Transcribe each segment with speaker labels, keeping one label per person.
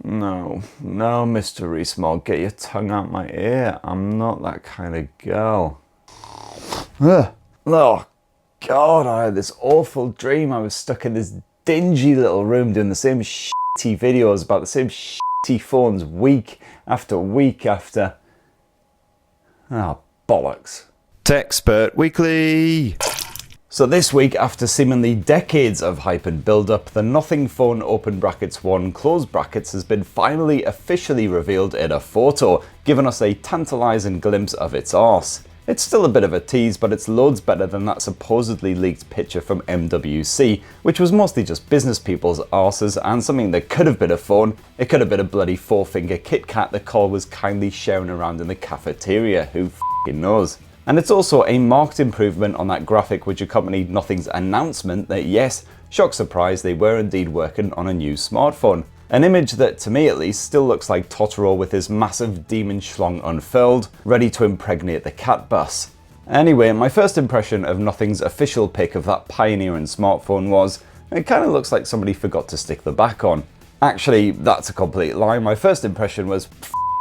Speaker 1: No, no, Mr. Rees-Mogg, get your tongue out my ear. I'm not that kind of girl. Ugh. Oh, God, I had this awful dream. I was stuck in this dingy little room doing the same shitty videos about the same shitty phones week after week after... Ah, bollocks. Techspert Weekly. So this week, after seemingly decades of hype and build-up, the Nothing Phone open brackets 1 close brackets has been finally officially revealed in a photo, giving us a tantalising glimpse of its arse. It's still a bit of a tease, but it's loads better than that supposedly leaked picture from MWC, which was mostly just business people's arses and something that could have been a phone. It could have been a bloody 4-finger Kit Kat that Carl was kindly sharing around in the cafeteria, who f***ing knows. And it's also a marked improvement on that graphic which accompanied Nothing's announcement that yes, shock surprise, they were indeed working on a new smartphone. An image that, to me at least, still looks like Totoro with his massive demon schlong unfurled, ready to impregnate the cat bus. Anyway, my first impression of Nothing's official pic of that pioneering smartphone was, it kind of looks like somebody forgot to stick the back on. Actually, that's a complete lie. My first impression was,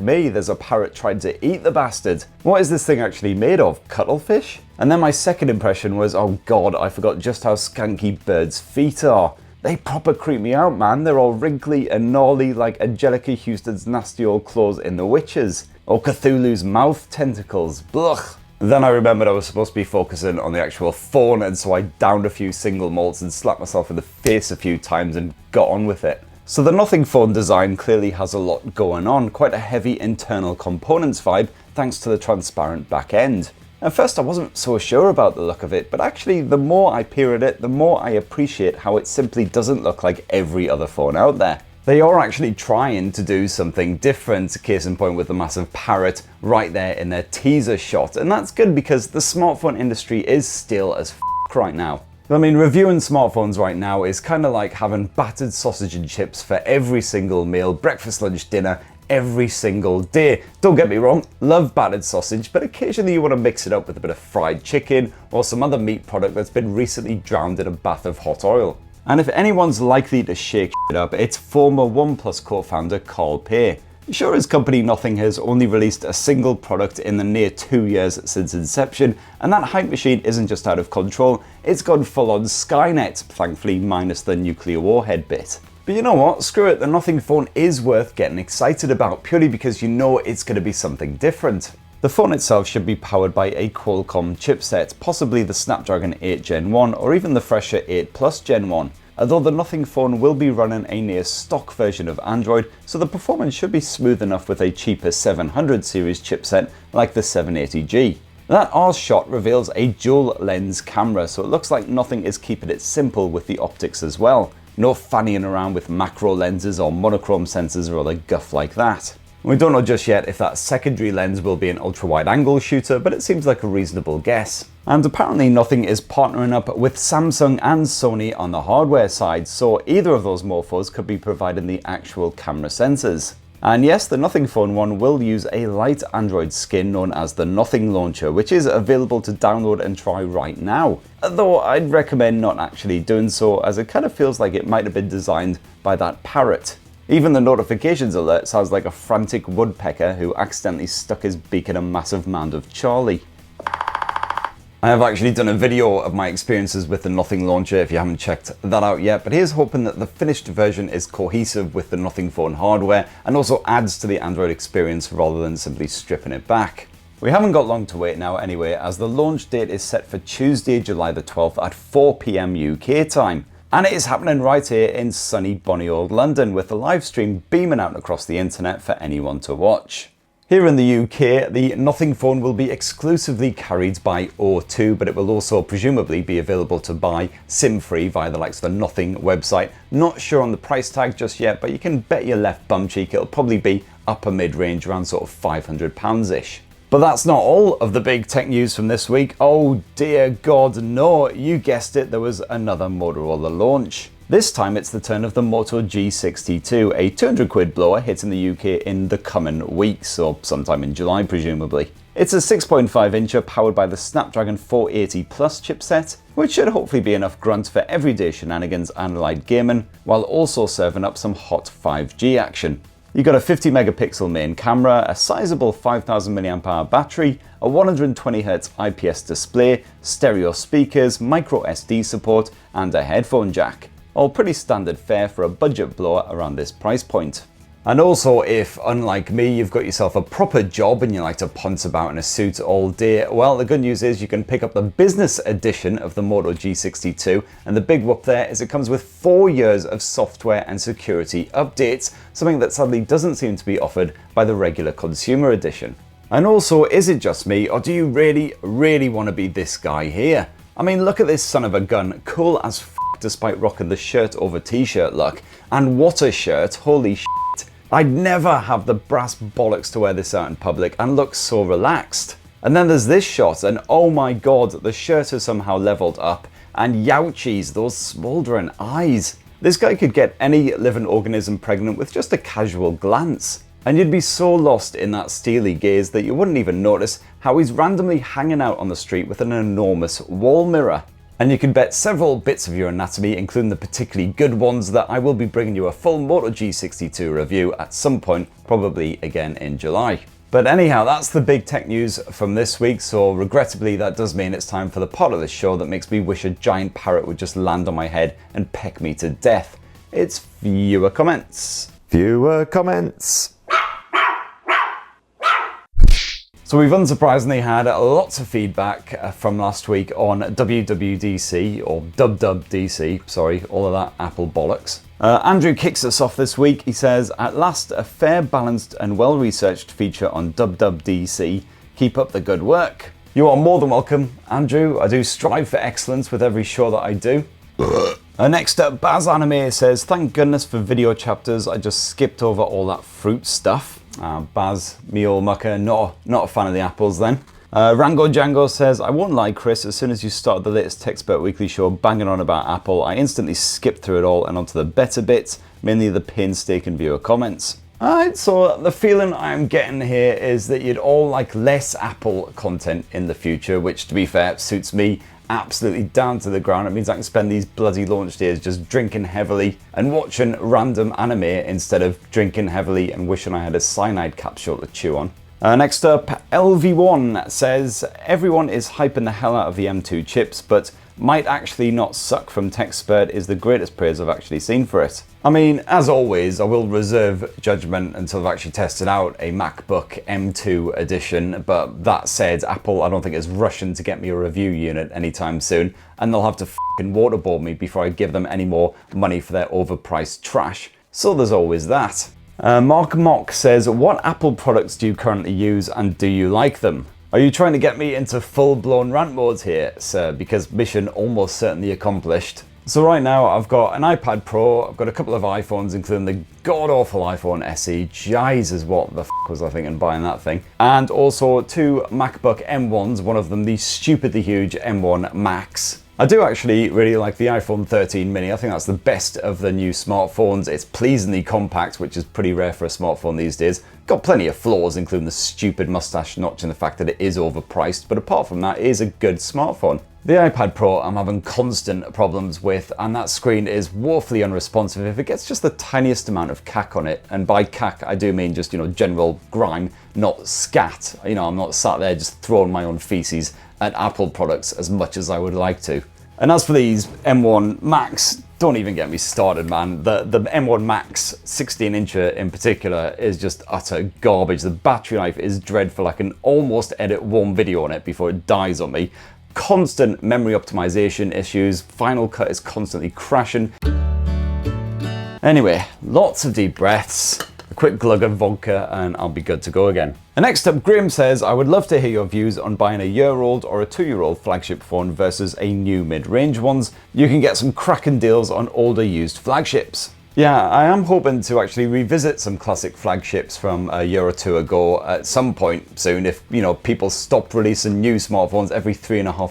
Speaker 1: me, there's a parrot trying to eat the bastard. What is this thing actually made of? Cuttlefish? And then my second impression was, oh God, I forgot just how skanky birds' feet are. They proper creep me out, man. They're all wrinkly and gnarly like Angelica Houston's nasty old claws in The Witches. Or Cthulhu's mouth tentacles. Blech. Then I remembered I was supposed to be focusing on the actual phone, and so I downed a few single malts and slapped myself in the face a few times and got on with it. So the Nothing Phone design clearly has a lot going on, quite a heavy internal components vibe thanks to the transparent back end. At first I wasn't so sure about the look of it, but actually the more I peer at it, the more I appreciate how it simply doesn't look like every other phone out there. They are actually trying to do something different, case in point with the massive parrot right there in their teaser shot, and that's good because the smartphone industry is still as f*** right now. I mean, reviewing smartphones right now is kind of like having battered sausage and chips for every single meal, breakfast, lunch, dinner, every single day. Don't get me wrong, love battered sausage, but occasionally you want to mix it up with a bit of fried chicken or some other meat product that's been recently drowned in a bath of hot oil. And if anyone's likely to shake shit up, it's former OnePlus co-founder Carl Pei. Sure, his company Nothing has only released a single product in the near 2 years since inception, and that hype machine isn't just out of control, it's gone full on Skynet, thankfully minus the nuclear warhead bit. But you know what, screw it, the Nothing Phone is worth getting excited about, purely because you know it's going to be something different. The phone itself should be powered by a Qualcomm chipset, possibly the Snapdragon 8 Gen 1 or even the fresher 8 Plus Gen 1. Although the Nothing Phone will be running a near stock version of Android, so the performance should be smooth enough with a cheaper 700 series chipset like the 780G. That R's shot reveals a dual lens camera, so it looks like Nothing is keeping it simple with the optics as well. No fannying around with macro lenses or monochrome sensors or other guff like that. We don't know just yet if that secondary lens will be an ultra-wide angle shooter, but it seems like a reasonable guess. And apparently Nothing is partnering up with Samsung and Sony on the hardware side, so either of those mofos could be providing the actual camera sensors. And yes, the Nothing Phone 1 will use a light Android skin known as the Nothing Launcher, which is available to download and try right now. Though I'd recommend not actually doing so, as it kind of feels like it might have been designed by that parrot. Even the notifications alert sounds like a frantic woodpecker who accidentally stuck his beak in a massive mound of Charlie. I have actually done a video of my experiences with the Nothing Launcher if you haven't checked that out yet, but here's hoping that the finished version is cohesive with the Nothing Phone hardware and also adds to the Android experience rather than simply stripping it back. We haven't got long to wait now anyway, as the launch date is set for Tuesday, July the 12th at 4 PM UK time. And it is happening right here in sunny bonny old London, with the live stream beaming out across the internet for anyone to watch. Here in the UK, the Nothing Phone will be exclusively carried by O2, but it will also presumably be available to buy SIM-free via the likes of the Nothing website. Not sure on the price tag just yet, but you can bet your left bum cheek it'll probably be upper mid-range, around sort of £500-ish. But that's not all of the big tech news from this week. Oh dear God, no, you guessed it, there was another Motorola launch. This time it's the turn of the Moto G62, a £200 blower hitting the UK in the coming weeks, or sometime in July presumably. It's a 6.5 incher powered by the Snapdragon 480 Plus chipset, which should hopefully be enough grunt for everyday shenanigans and light gaming, while also serving up some hot 5G action. You got a 50 megapixel main camera, a sizable 5000 mAh battery, a 120Hz IPS display, stereo speakers, micro SD support, and a headphone jack. All pretty standard fare for a budget blower around this price point. And also, if, unlike me, you've got yourself a proper job and you like to ponce about in a suit all day, well, the good news is you can pick up the business edition of the Moto G62, and the big whoop there is it comes with 4 years of software and security updates, something that sadly doesn't seem to be offered by the regular consumer edition. And also, is it just me, or do you really want to be this guy here? I mean, look at this son of a gun, cool as f*** despite rocking the shirt over t-shirt look. And what a shirt, holy shit. I'd never have the brass bollocks to wear this out in public and look so relaxed. And then there's this shot, and oh my god, the shirt has somehow leveled up, and youchies, those smouldering eyes. This guy could get any living organism pregnant with just a casual glance. And you'd be so lost in that steely gaze that you wouldn't even notice how he's randomly hanging out on the street with an enormous wall mirror. And you can bet several bits of your anatomy, including the particularly good ones, that I will be bringing you a full Moto G62 review at some point, probably again in July. But anyhow, that's the big tech news from this week, so regrettably that does mean it's time for the part of the show that makes me wish a giant parrot would just land on my head and peck me to death. It's viewer comments. Viewer comments. So we've unsurprisingly had lots of feedback from last week on WWDC, or WWDC, sorry, all of that Apple bollocks. Andrew kicks us off this week. He says, at last a fair, balanced and well-researched feature on WWDC. Keep up the good work. You are more than welcome, Andrew. I do strive for excellence with every show that I do. Next up, Baz Anime says, thank goodness for video chapters. I just skipped over all that fruit stuff. Baz, me old mucker, not a fan of the apples then. Rango Django says, I won't lie, Chris, as soon as you started the latest Techspert Weekly show banging on about Apple, I instantly skipped through it all and onto the better bits, mainly the painstaking viewer comments. Alright, so the feeling I'm getting here is that you'd all like less Apple content in the future, which to be fair suits me absolutely down to the ground. It means I can spend these bloody launch days just drinking heavily and watching random anime instead of drinking heavily and wishing I had a cyanide capsule to chew on. Next up, LV1 says, everyone is hyping the hell out of the M2 chips, but might actually not suck from Techspert is the greatest praise I've actually seen for it. I mean, as always, I will reserve judgment until I've actually tested out a MacBook M2 edition, but that said, Apple I don't think is rushing to get me a review unit anytime soon, and they'll have to f***ing waterboard me before I give them any more money for their overpriced trash. So there's always that. Mark Mock says, what Apple products do you currently use and do you like them? Are you trying to get me into full-blown rant mode here, sir? Because mission almost certainly accomplished. So right now I've got an iPad Pro, I've got a couple of iPhones, including the god-awful iPhone SE. Jesus, what the f*** was I thinking buying that thing? And also 2 MacBook M1s, one of them the stupidly huge M1 Max. I do actually really like the iPhone 13 mini. I think that's the best of the new smartphones. It's pleasingly compact, which is pretty rare for a smartphone these days. Got plenty of flaws, including the stupid mustache notch and the fact that it is overpriced, but apart from that, it is a good smartphone. The iPad Pro I'm having constant problems with, and that screen is woefully unresponsive if it gets just the tiniest amount of cack on it. And by cack, I do mean just, general grime, not scat. I'm not sat there just throwing my own feces at Apple products as much as I would like to. And as for these M1 Max, don't even get me started, man. The M1 Max 16-incher in particular is just utter garbage. The battery life is dreadful. I can almost edit one video on it before it dies on me. Constant memory optimization issues. Final Cut is constantly crashing. Anyway, lots of deep breaths, a quick glug of vodka, and I'll be good to go again. And next up, Graham says, I would love to hear your views on buying a year-old or a 2-year-old flagship phone versus a new mid-range ones. You can get some cracking deals on older used flagships. Yeah, I am hoping to actually revisit some classic flagships from a year or two ago at some point soon if, people stopped releasing new smartphones every 3.5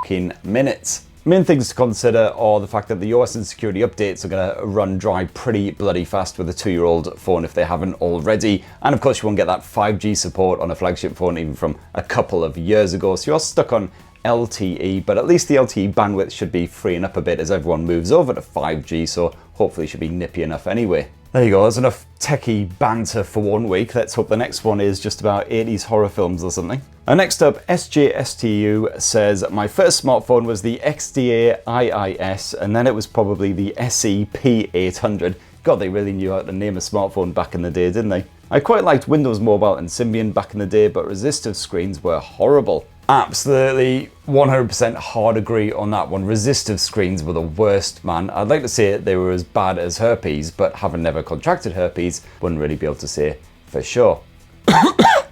Speaker 1: fucking minutes. Main things to consider are the fact that the OS and security updates are going to run dry pretty bloody fast with a 2-year-old phone if they haven't already. And of course you won't get that 5G support on a flagship phone even from a couple of years ago. So you're stuck on LTE, but at least the LTE bandwidth should be freeing up a bit as everyone moves over to 5G, so hopefully it should be nippy enough anyway. There you go, there's enough techie banter for 1 week. Let's hope the next one is just about 80s horror films or something. Next up, SJSTU says, my first smartphone was the XDA IIS, and then it was probably the SE P800. God, they really knew how to name a smartphone back in the day, didn't they? I quite liked Windows Mobile and Symbian back in the day, but resistive screens were horrible. Absolutely 100% hard agree on that one. Resistive screens were the worst, man. I'd like to say they were as bad as herpes, but having never contracted herpes, wouldn't really be able to say for sure.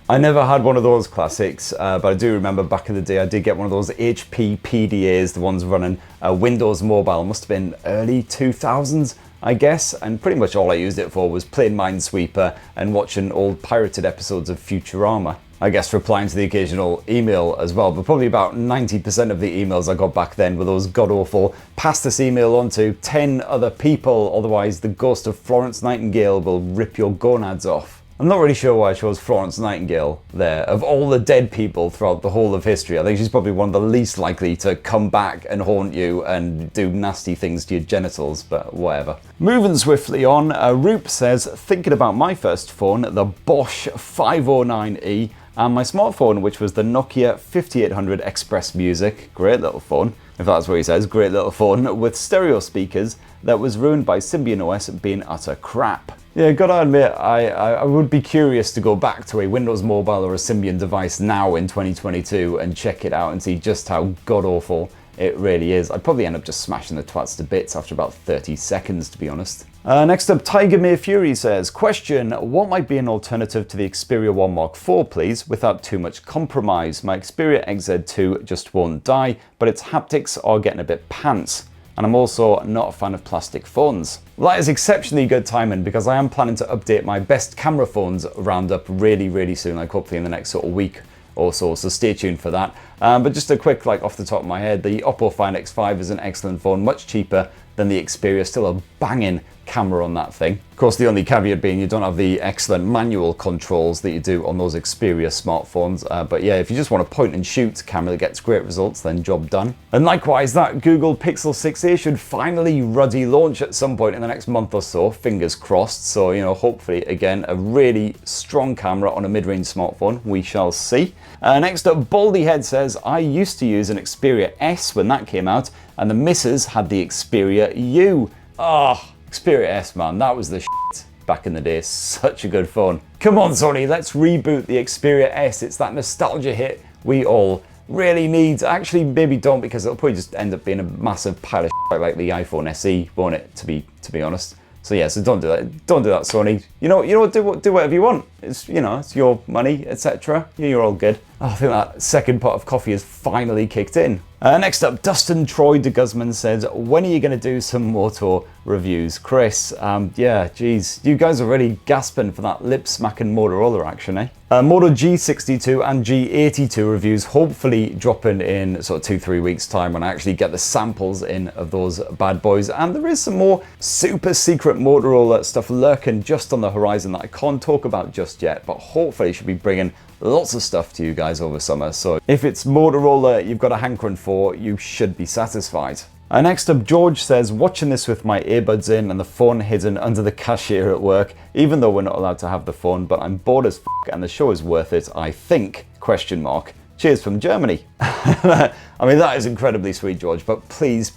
Speaker 1: I never had one of those classics, but I do remember back in the day I did get one of those HP PDAs, the ones running Windows Mobile. Must have been early 2000s, I guess, and pretty much all I used it for was playing Minesweeper and watching old pirated episodes of Futurama. I guess replying to the occasional email as well, but probably about 90% of the emails I got back then were those god-awful, pass this email on to 10 other people, otherwise the ghost of Florence Nightingale will rip your gonads off. I'm not really sure why I chose Florence Nightingale there. Of all the dead people throughout the whole of history, I think she's probably one of the least likely to come back and haunt you and do nasty things to your genitals, but whatever. Moving swiftly on, Roop says, thinking about my first phone, the Bosch 509E, and my smartphone, which was the Nokia 5800 Express Music, great little phone, if that's what he says, great little phone, with stereo speakers that was ruined by Symbian OS being utter crap. Yeah, gotta admit, I would be curious to go back to a Windows Mobile or a Symbian device now in 2022 and check it out and see just how god-awful it really is. I'd probably end up just smashing the twats to bits after about 30 seconds, to be honest. Next up, Tiger May Fury says, question, what might be an alternative to the Xperia 1 Mark IV, please, without too much compromise? My Xperia XZ2 just won't die, but its haptics are getting a bit pants. And I'm also not a fan of plastic phones. Well, that is exceptionally good timing because I am planning to update my best camera phones roundup really soon, like hopefully in the next sort of week or so stay tuned for that. But just a quick, like off the top of my head, the Oppo Find X5 is an excellent phone, much cheaper than the Xperia, still a banging camera on that thing. Of course, the only caveat being you don't have the excellent manual controls that you do on those Xperia smartphones. But yeah, if you just want a point and shoot camera that gets great results, then job done. And likewise, that Google Pixel 6a should finally ruddy launch at some point in the next month or so, fingers crossed. So, you know, hopefully, again, a really strong camera on a mid-range smartphone, we shall see. Next up, Baldyhead says, I used to use an Xperia S when that came out, and the missus had the Xperia U. Oh, Xperia S, man, that was the shit back in the day. Such a good phone. Come on, Sony, let's reboot the Xperia S. It's that nostalgia hit we all really need. Actually, maybe don't, because it'll probably just end up being a massive pile of shit like the iPhone SE, won't it, to be honest. So yeah, so don't do that. Don't do that, Sony. You know, do whatever you want. It's, you know, it's your money, etc. You're all good. Oh, I think that second pot of coffee has finally kicked in. Next up, Dustin Troy de Guzman says, when are you going to do some Moto reviews? Chris, yeah, geez, you guys are really gasping for that lip-smacking Motorola action, eh? Moto G62 and G82 reviews hopefully dropping in sort of 2-3 weeks time when I actually get the samples in of those bad boys. And there is some more super secret Motorola stuff lurking just on the horizon that I can't talk about just yet, but hopefully should be bringing lots of stuff to you guys over summer. So if it's Motorola you've got a hankering for, you should be satisfied. Next up, George says, watching this with my earbuds in and the phone hidden under the cashier at work, even though we're not allowed to have the phone, but I'm bored as f*** and the show is worth it, I think, question mark. Cheers from Germany. I mean, that is incredibly sweet, George, but please,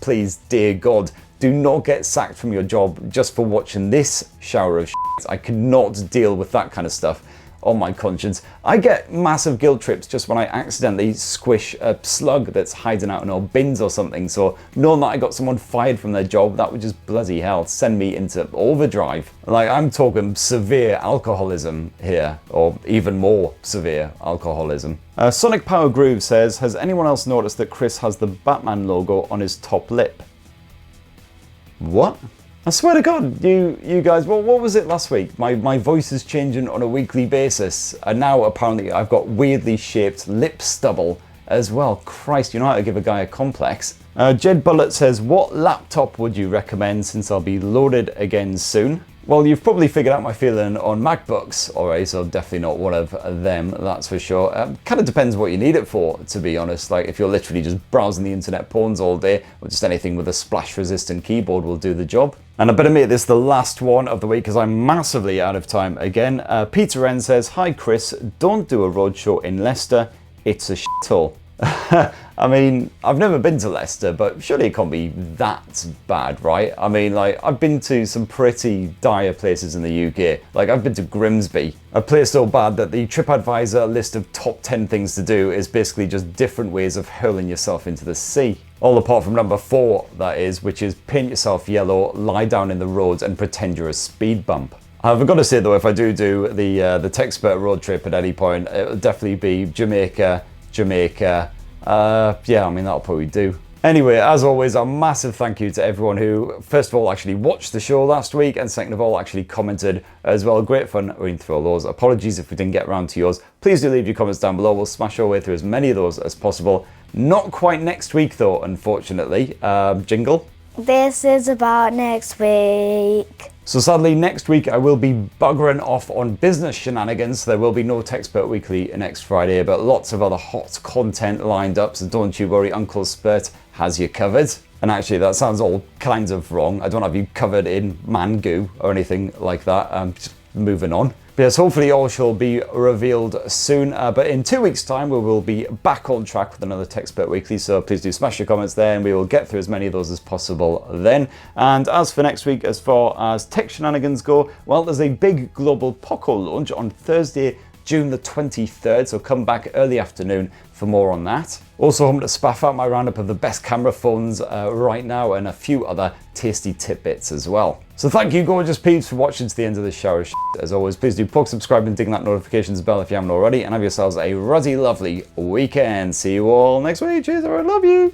Speaker 1: dear God, do not get sacked from your job just for watching this shower of shit. I could not deal with that kind of stuff on my conscience. I get massive guilt trips just when I accidentally squish a slug that's hiding out in our bins or something. So knowing that I got someone fired from their job, that would just bloody hell send me into overdrive. Like, I'm talking severe alcoholism here, or even more severe alcoholism. Sonic Power Groove says, has anyone else noticed that Chris has the Batman logo on his top lip? What? I swear to God, you guys, what was it last week? My voice is changing on a weekly basis, and now apparently I've got weirdly shaped lip stubble as well. Christ, you know how to give a guy a complex. Jed Bullet says, what laptop would you recommend since I'll be loaded again soon? Well, you've probably figured out my feeling on MacBooks already, so definitely not one of them, that's for sure. Kind of depends what you need it for, to be honest. Like if you're literally just browsing the internet porns all day, or just anything with a splash-resistant keyboard will do the job. And I better make this the last one of the week because I'm massively out of time again. Peter N says, hi Chris, don't do a roadshow in Leicester, it's a shithole. I mean, I've never been to Leicester, but surely it can't be that bad, right? I mean, like, I've been to some pretty dire places in the UK. Like, I've been to Grimsby, a place so bad that the TripAdvisor list of top 10 things to do is basically just different ways of hurling yourself into the sea. All apart from number 4, that is, which is paint yourself yellow, lie down in the roads and pretend you're a speed bump. I've got to say though, if I do the Techspert road trip at any point, it'll definitely be Jamaica, yeah, I mean, that'll probably do. Anyway, as always, a massive thank you to everyone who, first of all, actually watched the show last week, and second of all, actually commented as well. Great fun reading through all those. Apologies if we didn't get around to yours. Please do leave your comments down below. We'll smash our way through as many of those as possible. Not quite next week, though, unfortunately. Jingle.
Speaker 2: This is about next week.
Speaker 1: So sadly, next week I will be buggering off on business shenanigans. There will be no Techspert Weekly next Friday, but lots of other hot content lined up, so don't you worry, Uncle Spurt has you covered. And actually, that sounds all kinds of wrong. I don't have you covered in man goo or anything like that. Just moving on. But yes, hopefully all shall be revealed soon. But in 2 weeks' time, we will be back on track with another Techspert Weekly. So please do smash your comments there, and we will get through as many of those as possible then. And as for next week, as far as tech shenanigans go, well, there's a big global Poco launch on Thursday, June the 23rd. So come back early afternoon for more on that. Also home to spaff out my roundup of the best camera phones right now, and a few other tasty tidbits as well. So thank you, gorgeous peeps, for watching to the end of this shower of shit. As always, please do poke, subscribe, and ding that notifications bell if you haven't already, and have yourselves a ruddy, lovely weekend. See you all next week. Cheers, I love you.